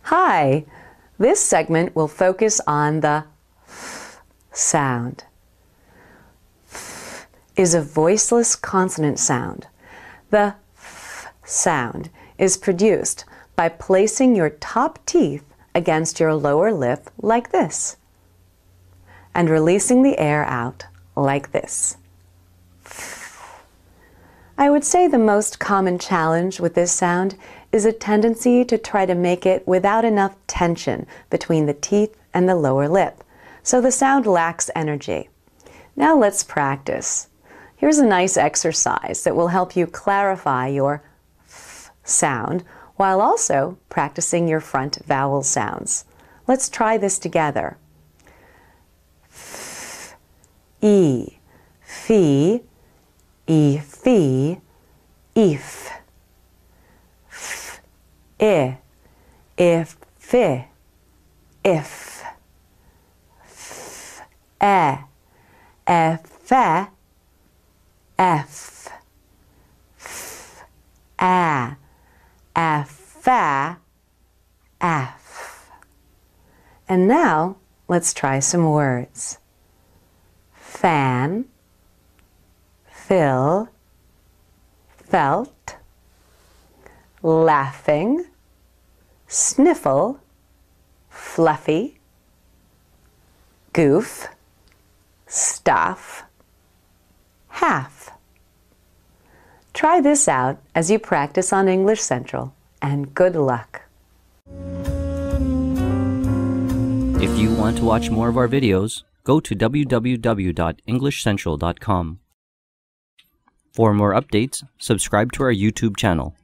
Hi! This segment will focus on the f sound. F is a voiceless consonant sound. The f sound is produced by placing your top teeth against your lower lip like this, and releasing the air out like this. I would say the most common challenge with this sound is a tendency to try to make it without enough tension between the teeth and the lower lip, so the sound lacks energy. Now let's practice. Here's a nice exercise that will help you clarify your f sound while also practicing your front vowel sounds. Let's try this together. F, E, fee, E, fee, if. F, I, if, fi, if. F, e, fe, f. F, a, fa, f. And now let's try some words. Fan, fill, felt, laughing, sniffle, fluffy, goof, stuff, half. Try this out as you practice on English Central, and good luck. If you want to watch more of our videos, go to www.englishcentral.com. For more updates, subscribe to our YouTube channel.